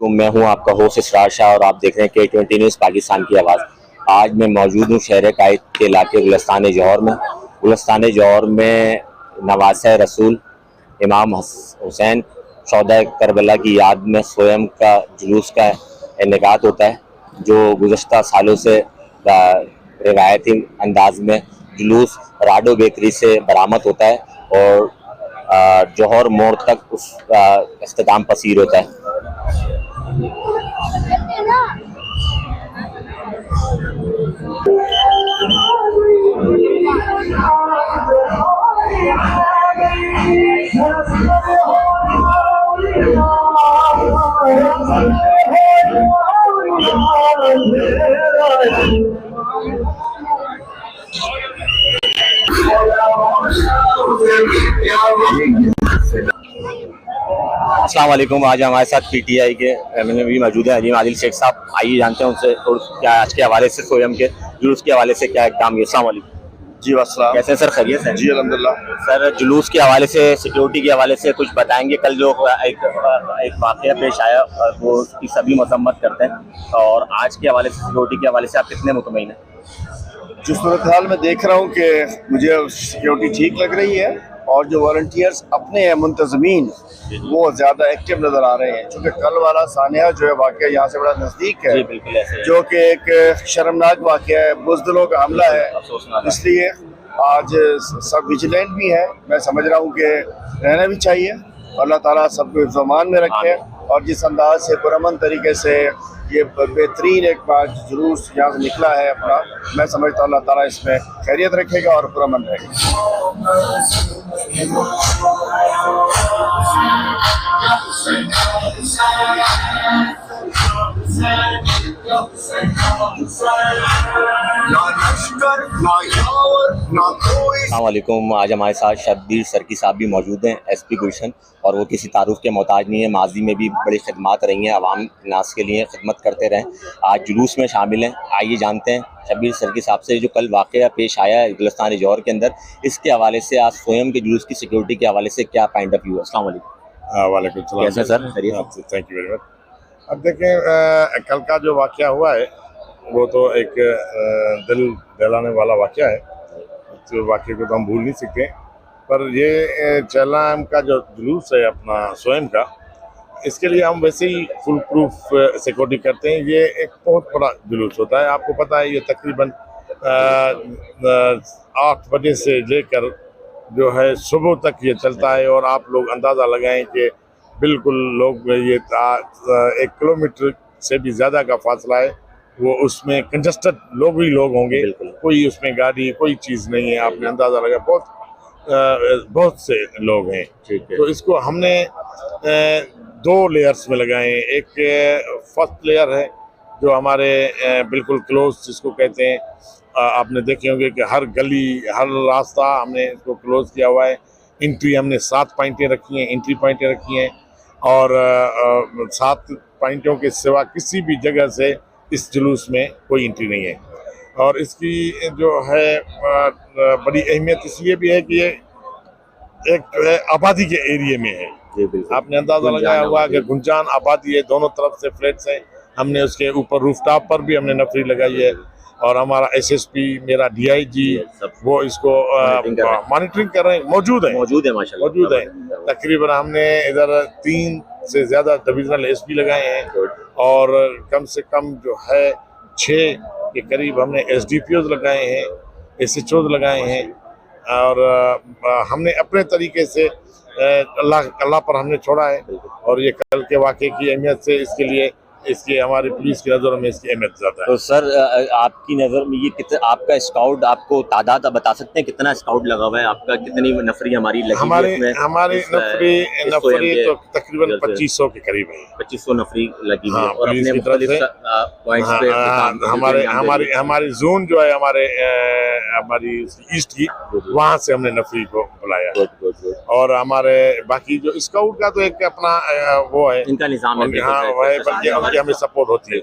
तो मैं हूं आपका होस्ट इसरार शाह और आप देख रहे हैं K20 न्यूज़ पाकिस्तान की आवाज़। आज मैं मौजूद हूं शहर कायद के इलाके गुलिस्तान जौहर में। गुलिस्तान जौहर में नवासे रसूल इमाम हुसैन शौहदा करबला की याद में सोयम का जुलूस का इनेकाद होता है, जो गुज़श्ता सालों से रिवायती अंदाज में जुलूस राडो बेकरी से बरामद होता है और जौहर मोड़ तक उस इख्तिताम पसीर होता है। अस्सलाम वालेकुम। आज हमारे साथ PTI के एमएनए भी मौजूद है अजीम आदिल शेख साहब। आइए जानते हैं उनसे और क्या आज के हवाले से सोयम के जुलूस के हवाले से क्या इक़दाम है। अस्सलाम वालेकुम। जी अस्सलाम। कैसे सर, खैरियत है? जी अल्हम्दुलिल्लाह। सर, जुलूस के हवाले से, सिक्योरिटी के हवाले से कुछ बताएंगे? कल जो एक वाक़या पेश आया वो उसकी सभी मजम्मत करते हैं, और आज के हवाले से, सिक्योरिटी के हवाले से आप कितने मुतमईन हैं? जिस सूरत हाल में देख रहा हूँ कि मुझे सिक्योरिटी ठीक लग रही है और जो वॉलंटियर्स अपने हैं मुंतज़मीन वो ज़्यादा एक्टिव नज़र आ रहे हैं, क्योंकि कल वाला सानिया जो है वाक़या यहाँ से बड़ा नज़दीक है, जो कि एक शर्मनाक वाक़या है, बुज़दिलों का हमला है। इसलिए आज सब विजिलेंट भी है। मैं समझ रहा हूँ कि रहना भी चाहिए। अल्लाह ताला सबको हिफ्ज़-ओ-अमान में रखे और जिस अंदाज से पुरअमन तरीके से ये बेहतरीन एक बार जुलूस यहाँ से निकला है अपना, मैं समझता हूँ अल्लाह ताला इसमें खैरियत रखेगा और पुरअमन रहेगा। अस्सलामुअलैकुम। आज हमारे साथ शब्बीर सरकी साहब भी मौजूद हैं, SP गुलशन, और वो किसी तारुफ के मोहताज नहीं है। माजी में भी बड़ी खिदमत रही हैं, अवाम नास के लिए खिदमत करते रहें। आज जुलूस में शामिल हैं। आइए जानते हैं शब्बीर सरकी साहब से जो कल वाक़या पेश आया है गुलिस्तान जौहर के अंदर, इसके हवाले से, आज सोयम के जुलूस की सिक्योरिटी के हवाले से क्या पॉइंट ऑफ व्यू है? अस्सलाम वालेकुम। वालेकुम सलाम। कैसे सर, खैरियत? Thank you very much. अब देखें, कल का जो वाक़या हुआ है वो तो एक दिल दहलाने वाला वाक़या है, तो वाक़े को तो हम भूल नहीं सकते। पर ये चेलाम का जो जुलूस है अपना सोयम का, इसके लिए हम वैसे ही फुल प्रूफ सिक्योरिटी करते हैं। ये एक बहुत बड़ा जुलूस होता है, आपको पता है। ये तकरीबन 8 बजे से लेकर जो है सुबह तक ये चलता है, और आप लोग अंदाज़ा लगाएं कि बिल्कुल लोग ये 1 किलोमीटर से भी ज़्यादा का फासला है, वो उसमें कंजस्टेड लोग ही लोग होंगे, कोई उसमें गाड़ी कोई चीज़ नहीं है। आपने अंदाज़ा लगा बहुत से लोग हैं। तो इसको हमने 2 लेयर्स में लगाए हैं। एक फर्स्ट लेयर है जो हमारे बिल्कुल क्लोज, जिसको कहते हैं, आपने देखे होंगे कि हर गली हर रास्ता हमने इसको क्लोज किया हुआ है। एंट्री हमने 7 पॉइंटें रखी हैं, एंट्री पॉइंटें रखी हैं, और 7 पॉइंटों के सिवा किसी भी जगह से इस जुलूस में कोई एंट्री नहीं है। और इसकी जो है बड़ी अहमियत इसलिए भी है कि ये एक जो है आबादी के एरिए में है। आपने अंदाज़ा लगाया हुआ कि गुंजान आबादी है, दोनों तरफ से फ्लैट्स हैं। हमने उसके ऊपर रूफटॉप पर भी हमने नफरी लगाई है, और हमारा SSP, मेरा DIG, वो इसको मॉनिटरिंग कर रहे हैं, मौजूद है माशाल्लाह, मौजूद है। तकरीबन हमने इधर 3 से ज़्यादा डिविजनल SP लगाए हैं, और कम से कम जो है 6 के करीब हमने SDPOs लगाए हैं, SHOs लगाए हैं। और हमने अपने तरीके से अल्लाह पर हमने छोड़ा है, और ये कल के वाक़े की अहमियत से इसके लिए इसकी हमारी पुलिस की नज़रों में इसकी अहमियत ज़्यादा है। तो सर, आपकी नज़र में ये कितना, आपका स्काउट, आपको तादाद आप बता सकते हैं कितना स्काउट लगा हुआ है आपका? कितनी नफरी हमारी लगी? हमारी नफरी तो तकरीबन 2500 के करीब है। 2500 नफरी लगी है, और पुलिस अपने की तरफ से हमारी जोन जो है हमारी ईस्ट की, वहाँ से हमने नफरी को बुलाया। और हमारे बाकी जो स्काउट का तो एक अपना वो है, इनका निज़ाम है, बल्कि हमें सपोर्ट होती है।